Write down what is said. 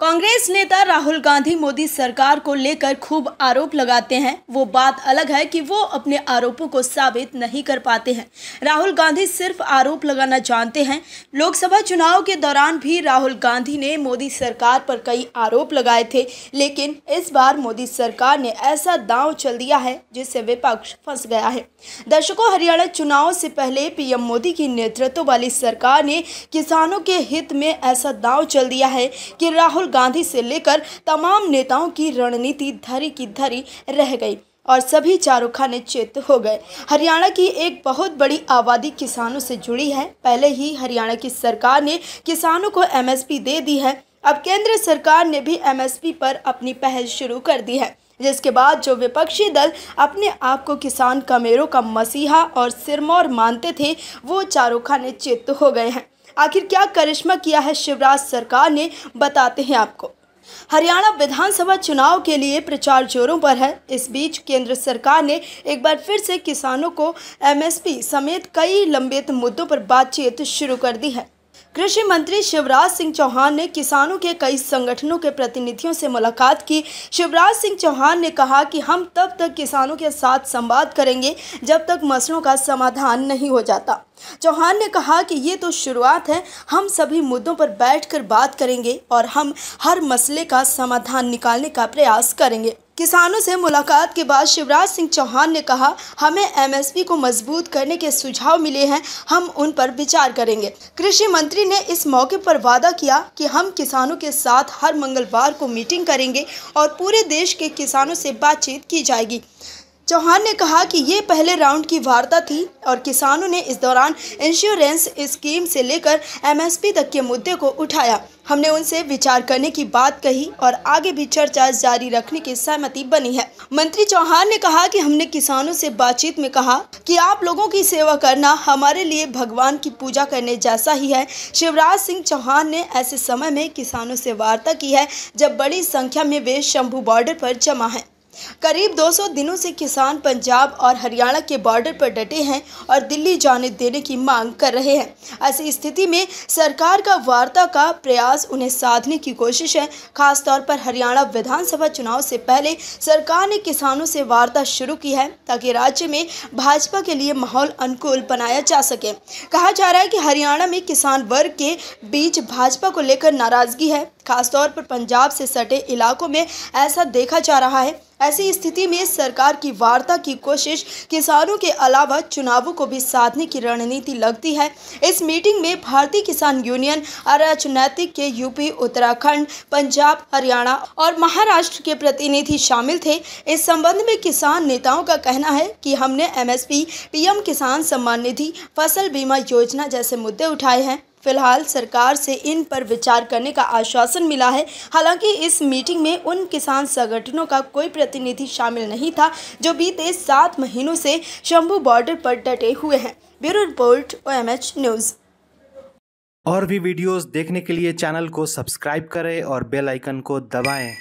कांग्रेस नेता राहुल गांधी मोदी सरकार को लेकर खूब आरोप लगाते हैं। वो बात अलग है कि वो अपने आरोपों को साबित नहीं कर पाते हैं। राहुल गांधी सिर्फ आरोप लगाना जानते हैं। लोकसभा चुनाव के दौरान भी राहुल गांधी ने मोदी सरकार पर कई आरोप लगाए थे, लेकिन इस बार मोदी सरकार ने ऐसा दांव चल दिया है जिससे विपक्ष फंस गया है। दर्शकों, हरियाणा चुनाव से पहले पीएम मोदी की नेतृत्व वाली सरकार ने किसानों के हित में ऐसा दांव चल दिया है कि राहुल गांधी से लेकर तमाम नेताओं की रणनीति धरी की धरी रह गई और सभी चारों खाने चित हो गए। हरियाणा की एक बहुत बड़ी आबादी किसानों से जुड़ी है। पहले ही हरियाणा की सरकार ने किसानों को एमएसपी दे दी है। अब केंद्र सरकार ने भी एमएसपी पर अपनी पहल शुरू कर दी है, जिसके बाद जो विपक्षी दल अपने आप को किसान कमेरों का मसीहा और सिरमौर मानते थे, वो चारों खाने चित हो गए हैं। आखिर क्या करिश्मा किया है शिवराज सरकार ने, बताते हैं आपको। हरियाणा विधानसभा चुनाव के लिए प्रचार जोरों पर है। इस बीच केंद्र सरकार ने एक बार फिर से किसानों को एमएसपी समेत कई लंबित मुद्दों पर बातचीत शुरू कर दी है। कृषि मंत्री शिवराज सिंह चौहान ने किसानों के कई संगठनों के प्रतिनिधियों से मुलाकात की। शिवराज सिंह चौहान ने कहा कि हम तब तक किसानों के साथ संवाद करेंगे जब तक मसलों का समाधान नहीं हो जाता। चौहान ने कहा कि ये तो शुरुआत है, हम सभी मुद्दों पर बैठकर बात करेंगे और हम हर मसले का समाधान निकालने का प्रयास करेंगे। किसानों से मुलाकात के बाद शिवराज सिंह चौहान ने कहा, हमें एमएसपी को मजबूत करने के सुझाव मिले हैं, हम उन पर विचार करेंगे। कृषि मंत्री ने इस मौके पर वादा किया कि हम किसानों के साथ हर मंगलवार को मीटिंग करेंगे और पूरे देश के किसानों से बातचीत की जाएगी। चौहान ने कहा कि ये पहले राउंड की वार्ता थी और किसानों ने इस दौरान इंश्योरेंस स्कीम से लेकर एमएसपी तक के मुद्दे को उठाया। हमने उनसे विचार करने की बात कही और आगे भी चर्चा जारी रखने की सहमति बनी है। मंत्री चौहान ने कहा कि हमने किसानों से बातचीत में कहा कि आप लोगों की सेवा करना हमारे लिए भगवान की पूजा करने जैसा ही है। शिवराज सिंह चौहान ने ऐसे समय में किसानों से वार्ता की है जब बड़ी संख्या में वे शंभू बॉर्डर पर जमा हैं। करीब 200 दिनों से किसान पंजाब और हरियाणा के बॉर्डर पर डटे हैं और दिल्ली जाने देने की मांग कर रहे हैं। ऐसी स्थिति में सरकार का वार्ता का प्रयास उन्हें साधने की कोशिश है। खासतौर पर हरियाणा विधानसभा चुनाव से पहले सरकार ने किसानों से वार्ता शुरू की है ताकि राज्य में भाजपा के लिए माहौल अनुकूल बनाया जा सके। कहा जा रहा है कि हरियाणा में किसान वर्ग के बीच भाजपा को लेकर नाराजगी है। खासतौर पर पंजाब से सटे इलाकों में ऐसा देखा जा रहा है। ऐसी स्थिति में सरकार की वार्ता की कोशिश किसानों के अलावा चुनावों को भी साधने की रणनीति लगती है। इस मीटिंग में भारतीय किसान यूनियन, अराजनैतिक के यूपी, उत्तराखंड, पंजाब, हरियाणा और महाराष्ट्र के प्रतिनिधि शामिल थे। इस संबंध में किसान नेताओं का कहना है कि हमने एमएसपी, पीएम किसान सम्मान निधि, फसल बीमा योजना जैसे मुद्दे उठाए हैं। फिलहाल सरकार से इन पर विचार करने का आश्वासन मिला है। हालांकि इस मीटिंग में उन किसान संगठनों का कोई प्रतिनिधि शामिल नहीं था जो बीते 7 महीनों से शंभू बॉर्डर पर डटे हुए हैं। Bureau report, OMH news. और भी वीडियोस देखने के लिए चैनल को सब्सक्राइब करें और बेल आइकन को दबाएं।